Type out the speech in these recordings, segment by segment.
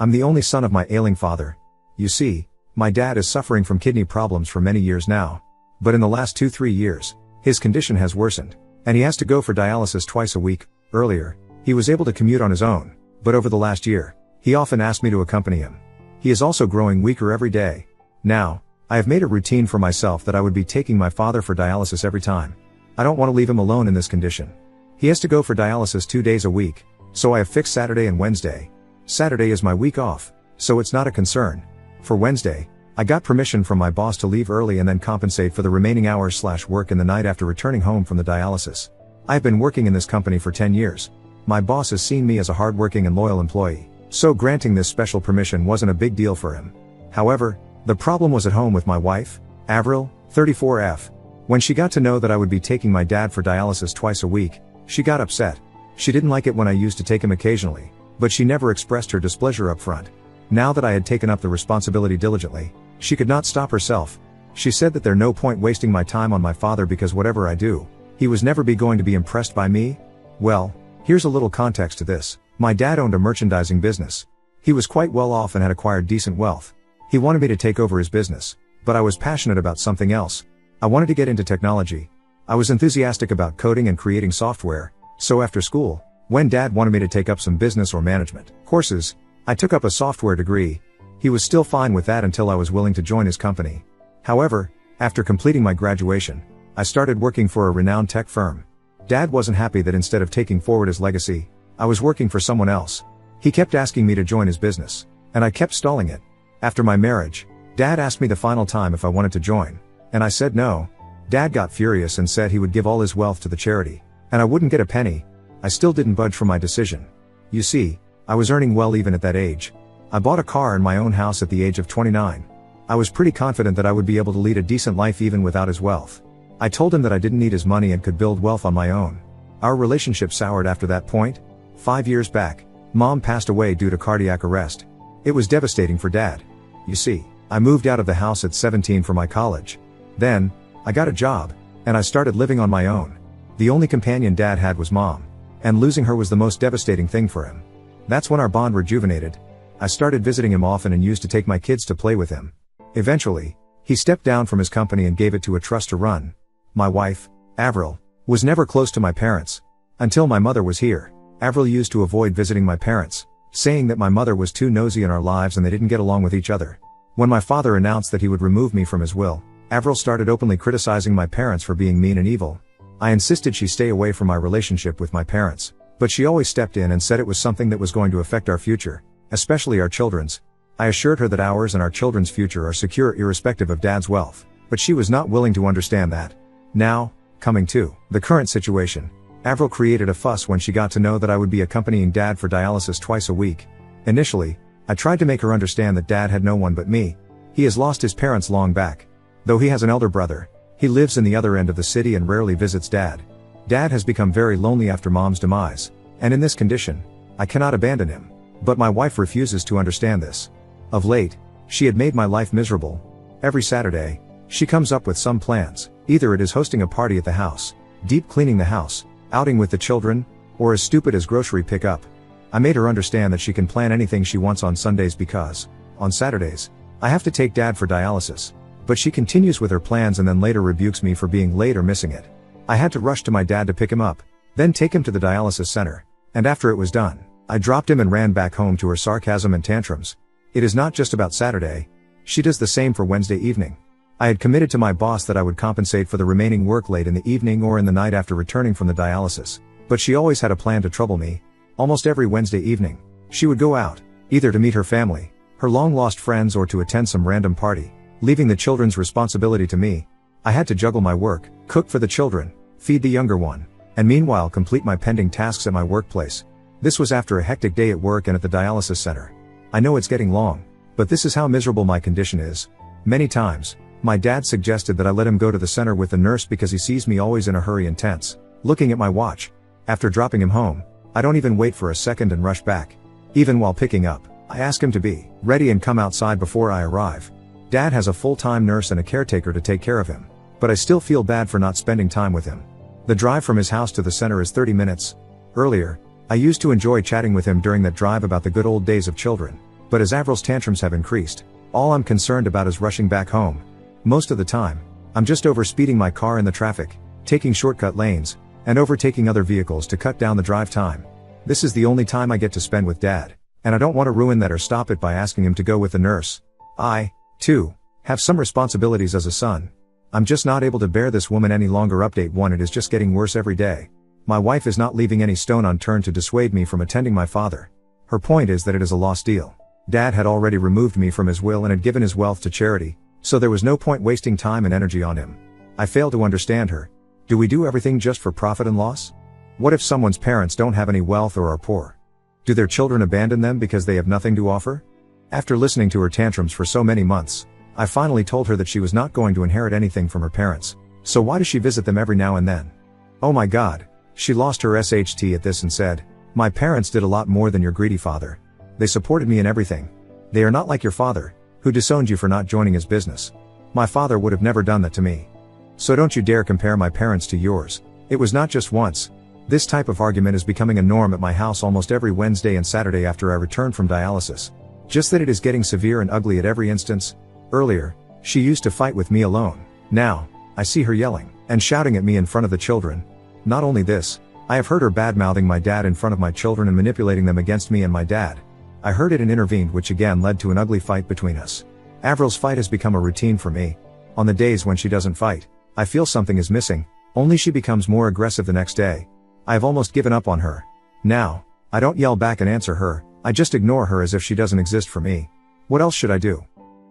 I'm the only son of my ailing father. You see, my dad is suffering from kidney problems for many years now. But in the last 2-3 years, his condition has worsened, and he has to go for dialysis twice a week. Earlier, he was able to commute on his own, but over the last year, he often asked me to accompany him. He is also growing weaker every day. Now, I have made a routine for myself that I would be taking my father for dialysis every time. I don't want to leave him alone in this condition. He has to go for dialysis 2 days a week, so I have fixed Saturday and Wednesday. Saturday is my week off, so it's not a concern. For Wednesday, I got permission from my boss to leave early and then compensate for the remaining hours/work in the night after returning home from the dialysis. I've been working in this company for 10 years. My boss has seen me as a hardworking and loyal employee, so granting this special permission wasn't a big deal for him. However, the problem was at home with my wife, Avril, 34F. When she got to know that I would be taking my dad for dialysis twice a week, she got upset. She didn't like it when I used to take him occasionally, but she never expressed her displeasure up front. Now that I had taken up the responsibility diligently, she could not stop herself. She said that there's no point wasting my time on my father because whatever I do, he was never going to be impressed by me. Well, here's a little context to this. My dad owned a merchandising business. He was quite well off and had acquired decent wealth. He wanted me to take over his business, but I was passionate about something else. I wanted to get into technology. I was enthusiastic about coding and creating software, so after school, when Dad wanted me to take up some business or management courses, I took up a software degree. He was still fine with that until I was willing to join his company. However, after completing my graduation, I started working for a renowned tech firm. Dad wasn't happy that instead of taking forward his legacy, I was working for someone else. He kept asking me to join his business, and I kept stalling it. After my marriage, Dad asked me the final time if I wanted to join, and I said no. Dad got furious and said he would give all his wealth to the charity, and I wouldn't get a penny. I still didn't budge from my decision. You see, I was earning well even at that age. I bought a car and my own house at the age of 29. I was pretty confident that I would be able to lead a decent life even without his wealth. I told him that I didn't need his money and could build wealth on my own. Our relationship soured after that point. 5 years back, Mom passed away due to cardiac arrest. It was devastating for Dad. You see, I moved out of the house at 17 for my college. Then, I got a job, and I started living on my own. The only companion Dad had was Mom, and losing her was the most devastating thing for him. That's when our bond rejuvenated. I started visiting him often and used to take my kids to play with him. Eventually, he stepped down from his company and gave it to a trust to run. My wife, Avril, was never close to my parents. Until my mother was here, Avril used to avoid visiting my parents, saying that my mother was too nosy in our lives and they didn't get along with each other. When my father announced that he would remove me from his will, Avril started openly criticizing my parents for being mean and evil. I insisted she stay away from my relationship with my parents, but she always stepped in and said it was something that was going to affect our future, especially our children's. I assured her that ours and our children's future are secure irrespective of Dad's wealth, but she was not willing to understand that. Now, coming to the current situation, Avril created a fuss when she got to know that I would be accompanying Dad for dialysis twice a week. Initially, I tried to make her understand that Dad had no one but me. He has lost his parents long back. Though he has an elder brother, he lives in the other end of the city and rarely visits Dad. Dad has become very lonely after Mom's demise, and in this condition, I cannot abandon him. But my wife refuses to understand this. Of late, she had made my life miserable. Every Saturday, she comes up with some plans. Either it is hosting a party at the house, deep cleaning the house, outing with the children, or as stupid as grocery pickup. I made her understand that she can plan anything she wants on Sundays because, on Saturdays, I have to take Dad for dialysis. But she continues with her plans and then later rebukes me for being late or missing it. I had to rush to my dad to pick him up, then take him to the dialysis center, and after it was done, I dropped him and ran back home to her sarcasm and tantrums. It is not just about Saturday. She does the same for Wednesday evening. I had committed to my boss that I would compensate for the remaining work late in the evening or in the night after returning from the dialysis, but she always had a plan to trouble me. Almost every Wednesday evening, she would go out, either to meet her family, her long-lost friends, or to attend some random party, leaving the children's responsibility to me. I had to juggle my work, cook for the children, feed the younger one, and meanwhile complete my pending tasks at my workplace. This was after a hectic day at work and at the dialysis center. I know it's getting long, but this is how miserable my condition is. Many times, my dad suggested that I let him go to the center with the nurse because he sees me always in a hurry and tense, looking at my watch. After dropping him home, I don't even wait for a second and rush back. Even while picking up, I ask him to be ready and come outside before I arrive. Dad has a full-time nurse and a caretaker to take care of him, but I still feel bad for not spending time with him. The drive from his house to the center is 30 minutes. Earlier, I used to enjoy chatting with him during that drive about the good old days of children. But as Avril's tantrums have increased, all I'm concerned about is rushing back home. Most of the time, I'm just overspeeding my car in the traffic, taking shortcut lanes, and overtaking other vehicles to cut down the drive time. This is the only time I get to spend with Dad, and I don't want to ruin that or stop it by asking him to go with the nurse. I, too, have some responsibilities as a son. I'm just not able to bear this woman any longer. Update 1. It is just getting worse every day. My wife is not leaving any stone unturned to dissuade me from attending my father. Her point is that it is a lost deal. Dad had already removed me from his will and had given his wealth to charity, so there was no point wasting time and energy on him. I fail to understand her. Do we do everything just for profit and loss? What if someone's parents don't have any wealth or are poor? Do their children abandon them because they have nothing to offer? After listening to her tantrums for so many months, I finally told her that she was not going to inherit anything from her parents, so why does she visit them every now and then? Oh my God, she lost her SHT at this and said, "My parents did a lot more than your greedy father. They supported me in everything. They are not like your father, who disowned you for not joining his business. My father would have never done that to me. So don't you dare compare my parents to yours." It was not just once. This type of argument is becoming a norm at my house almost every Wednesday and Saturday after I return from dialysis. Just that it is getting severe and ugly at every instance. Earlier, she used to fight with me alone. Now, I see her yelling and shouting at me in front of the children. Not only this, I have heard her bad-mouthing my dad in front of my children and manipulating them against me and my dad. I heard it and intervened, which again led to an ugly fight between us. Avril's fight has become a routine for me. On the days when she doesn't fight, I feel something is missing, only she becomes more aggressive the next day. I have almost given up on her. Now, I don't yell back and answer her, I just ignore her as if she doesn't exist for me. What else should I do?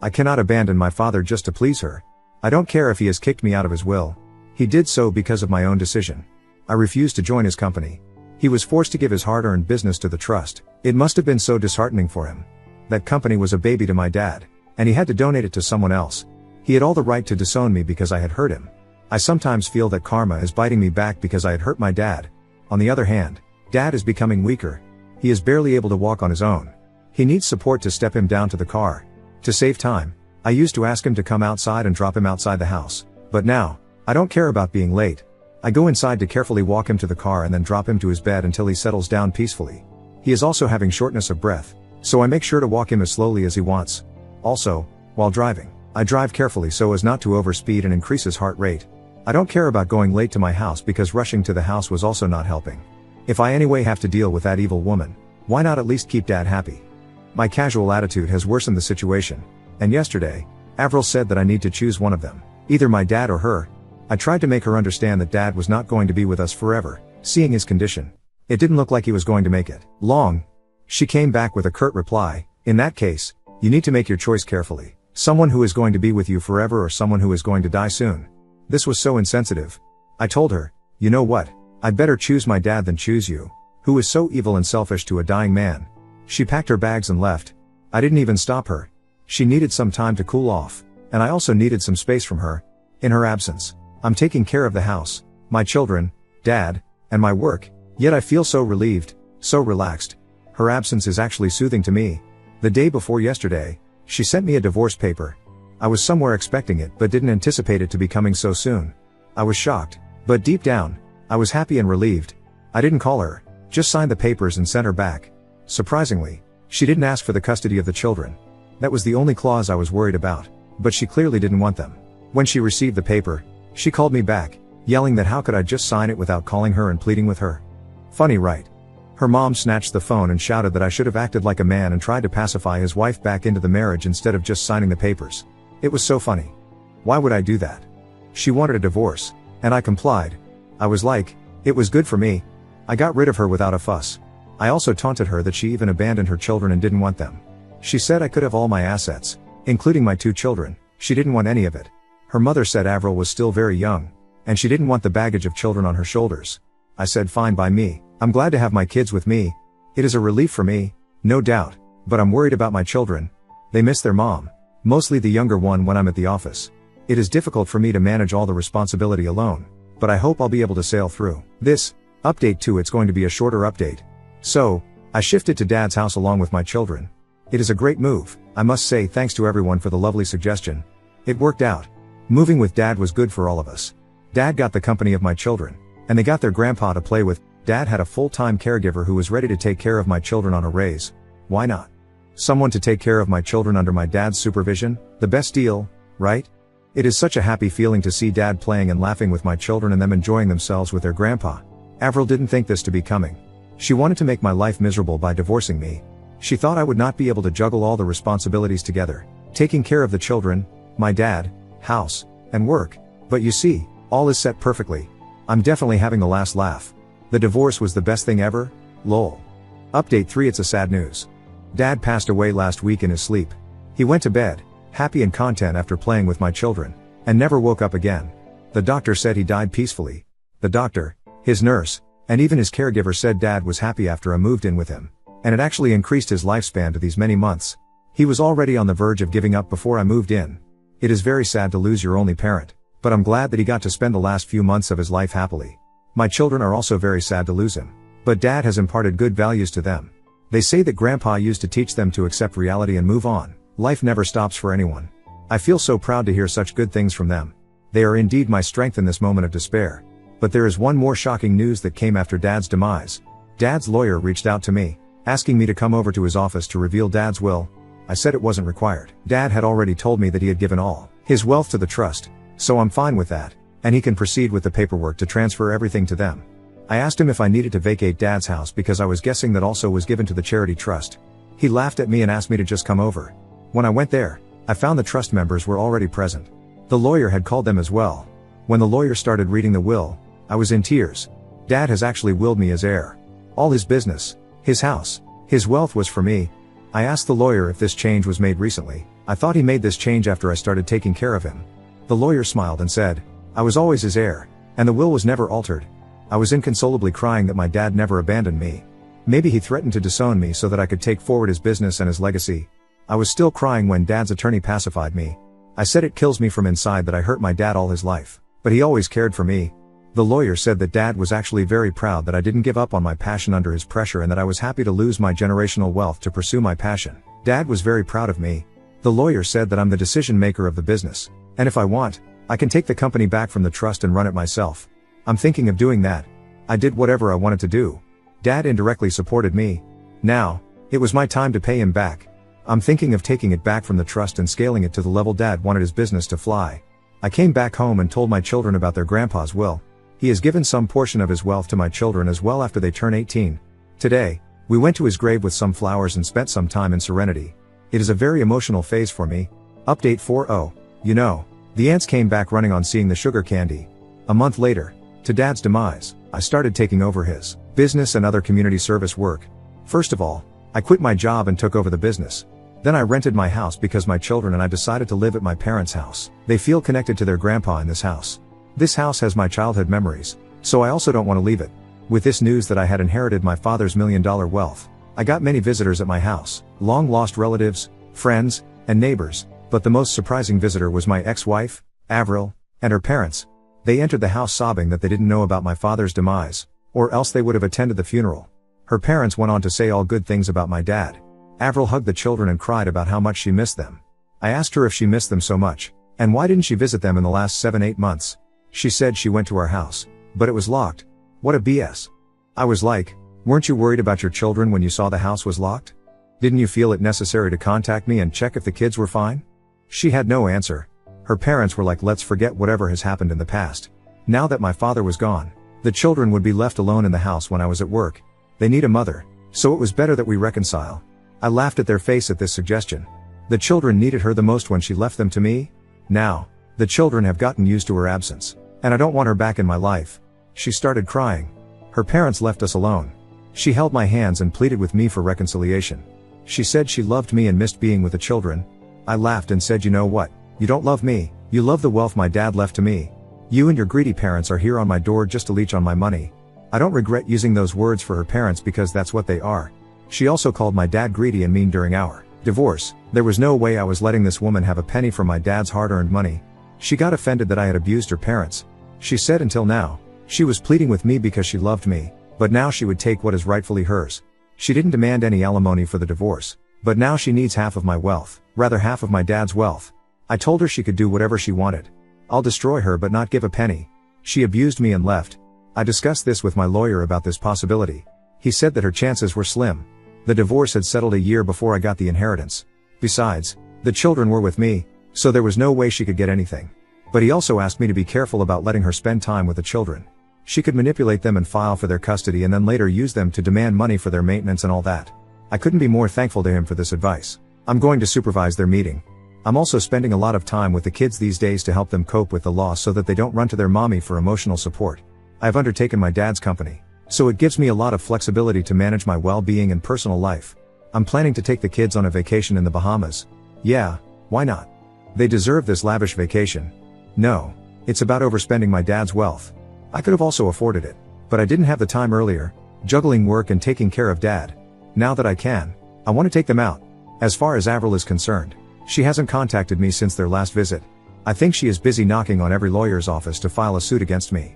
I cannot abandon my father just to please her. I don't care if he has kicked me out of his will. He did so because of my own decision. I refused to join his company. He was forced to give his hard-earned business to the trust. It must have been so disheartening for him. That company was a baby to my dad, and he had to donate it to someone else. He had all the right to disown me because I had hurt him. I sometimes feel that karma is biting me back because I had hurt my dad. On the other hand, Dad is becoming weaker. He is barely able to walk on his own. He needs support to step him down to the car. To save time, I used to ask him to come outside and drop him outside the house. But now, I don't care about being late. I go inside to carefully walk him to the car and then drop him to his bed until he settles down peacefully. He is also having shortness of breath, so I make sure to walk him as slowly as he wants. Also, while driving, I drive carefully so as not to overspeed and increase his heart rate. I don't care about going late to my house because rushing to the house was also not helping. If I anyway have to deal with that evil woman, why not at least keep Dad happy? My casual attitude has worsened the situation, and yesterday, Avril said that I need to choose one of them, either my dad or her. I tried to make her understand that Dad was not going to be with us forever, seeing his condition. It didn't look like he was going to make it long. She came back with a curt reply, "In that case, you need to make your choice carefully. Someone who is going to be with you forever or someone who is going to die soon." This was so insensitive. I told her, "You know what? I'd better choose my dad than choose you, who is so evil and selfish to a dying man." She packed her bags and left. I didn't even stop her. She needed some time to cool off, and I also needed some space from her. In her absence, I'm taking care of the house, my children, Dad, and my work, yet I feel so relieved, so relaxed. Her absence is actually soothing to me. The day before yesterday, she sent me a divorce paper. I was somewhere expecting it but didn't anticipate it to be coming so soon. I was shocked, but deep down, I was happy and relieved. I didn't call her, just signed the papers and sent her back. Surprisingly, she didn't ask for the custody of the children. That was the only clause I was worried about, but she clearly didn't want them. When she received the paper, she called me back, yelling that how could I just sign it without calling her and pleading with her. Funny, right? Her mom snatched the phone and shouted that I should have acted like a man and tried to pacify his wife back into the marriage instead of just signing the papers. It was so funny. Why would I do that? She wanted a divorce, and I complied. I was like, it was good for me. I got rid of her without a fuss. I also taunted her that she even abandoned her children and didn't want them. She said I could have all my assets, including my 2 children. She didn't want any of it. Her mother said Avril was still very young, and she didn't want the baggage of children on her shoulders. I said fine by me. I'm glad to have my kids with me. It is a relief for me, no doubt, but I'm worried about my children. They miss their mom, mostly the younger one when I'm at the office. It is difficult for me to manage all the responsibility alone, but I hope I'll be able to sail through this. Update 2. It's going to be a shorter update. So, I shifted to Dad's house along with my children. It is a great move, I must say, thanks to everyone for the lovely suggestion. It worked out. Moving with Dad was good for all of us. Dad got the company of my children, and they got their grandpa to play with. Dad had a full-time caregiver who was ready to take care of my children on a raise. Why not? Someone to take care of my children under my dad's supervision, the best deal, right? It is such a happy feeling to see dad playing and laughing with my children and them enjoying themselves with their grandpa. Avril didn't think this to be coming. She wanted to make my life miserable by divorcing me. She thought I would not be able to juggle all the responsibilities together, taking care of the children, my dad, house, and work. But you see, all is set perfectly. I'm definitely having the last laugh. The divorce was the best thing ever, lol. Update 3. It's a sad news. Dad passed away last week in his sleep. He went to bed, happy and content after playing with my children, and never woke up again. The doctor said he died peacefully. The doctor, his nurse, and even his caregiver said dad was happy after I moved in with him, and it actually increased his lifespan to these many months. He was already on the verge of giving up before I moved in. It is very sad to lose your only parent, but I'm glad that he got to spend the last few months of his life happily. My children are also very sad to lose him, but dad has imparted good values to them. They say that grandpa used to teach them to accept reality and move on. Life never stops for anyone. I feel so proud to hear such good things from them. They are indeed my strength in this moment of despair. But there is one more shocking news that came after dad's demise. Dad's lawyer reached out to me, asking me to come over to his office to reveal dad's will. I said it wasn't required. Dad had already told me that he had given all his wealth to the trust, so I'm fine with that, and he can proceed with the paperwork to transfer everything to them. I asked him if I needed to vacate dad's house because I was guessing that also was given to the charity trust. He laughed at me and asked me to just come over. When I went there, I found the trust members were already present. The lawyer had called them as well. When the lawyer started reading the will, I was in tears. Dad has actually willed me as heir. All his business, his house, his wealth was for me. I asked the lawyer if this change was made recently. I thought he made this change after I started taking care of him. The lawyer smiled and said, I was always his heir, and the will was never altered. I was inconsolably crying that my dad never abandoned me. Maybe he threatened to disown me so that I could take forward his business and his legacy. I was still crying when dad's attorney pacified me. I said it kills me from inside that I hurt my dad all his life, but he always cared for me. The lawyer said that dad was actually very proud that I didn't give up on my passion under his pressure and that I was happy to lose my generational wealth to pursue my passion. Dad was very proud of me. The lawyer said that I'm the decision maker of the business, and if I want, I can take the company back from the trust and run it myself. I'm thinking of doing that. I did whatever I wanted to do. Dad indirectly supported me. Now, it was my time to pay him back. I'm thinking of taking it back from the trust and scaling it to the level dad wanted his business to fly. I came back home and told my children about their grandpa's will. He has given some portion of his wealth to my children as well after they turn 18. Today, we went to his grave with some flowers and spent some time in serenity. It is a very emotional phase for me. Update 4. You know, the ants came back running on seeing the sugar candy. A month later, to dad's demise, I started taking over his business and other community service work. First of all, I quit my job and took over the business. Then I rented my house because my children and I decided to live at my parents' house. They feel connected to their grandpa in this house. This house has my childhood memories, so I also don't want to leave it. With this news that I had inherited my father's $1 million wealth, I got many visitors at my house, long-lost relatives, friends, and neighbors, but the most surprising visitor was my ex-wife, Avril, and her parents. They entered the house sobbing that they didn't know about my father's demise, or else they would have attended the funeral. Her parents went on to say all good things about my dad. Avril hugged the children and cried about how much she missed them. I asked her if she missed them so much, and why didn't she visit them in the last 7-8 months. She said she went to our house, but it was locked. What a BS. I was like, weren't you worried about your children when you saw the house was locked? Didn't you feel it necessary to contact me and check if the kids were fine? She had no answer. Her parents were like, let's forget whatever has happened in the past. Now that my father was gone, the children would be left alone in the house when I was at work. They need a mother, so it was better that we reconcile. I laughed at their face at this suggestion. The children needed her the most when she left them to me. Now, the children have gotten used to her absence, and I don't want her back in my life. She started crying. Her parents left us alone. She held my hands and pleaded with me for reconciliation. She said she loved me and missed being with the children. I laughed and said, you know what? You don't love me, you love the wealth my dad left to me. You and your greedy parents are here on my door just to leech on my money. I don't regret using those words for her parents because that's what they are. She also called my dad greedy and mean during our divorce. There was no way I was letting this woman have a penny from my dad's hard-earned money. She got offended that I had abused her parents. She said until now, she was pleading with me because she loved me, but now she would take what is rightfully hers. She didn't demand any alimony for the divorce, but now she needs half of my wealth, rather half of my dad's wealth. I told her she could do whatever she wanted. I'll destroy her but not give a penny. She abused me and left. I discussed this with my lawyer about this possibility. He said that her chances were slim. The divorce had settled a year before I got the inheritance. Besides, the children were with me, so there was no way she could get anything. But he also asked me to be careful about letting her spend time with the children. She could manipulate them and file for their custody and then later use them to demand money for their maintenance and all that. I couldn't be more thankful to him for this advice. I'm going to supervise their meeting. I'm also spending a lot of time with the kids these days to help them cope with the loss so that they don't run to their mommy for emotional support. I've undertaken my dad's company, so it gives me a lot of flexibility to manage my well-being and personal life. I'm planning to take the kids on a vacation in the Bahamas. Yeah, why not? They deserve this lavish vacation. No, it's about overspending my dad's wealth. I could have also afforded it, but I didn't have the time earlier, juggling work and taking care of dad. Now that I can, I want to take them out. As far as Avril is concerned, she hasn't contacted me since their last visit. I think she is busy knocking on every lawyer's office to file a suit against me.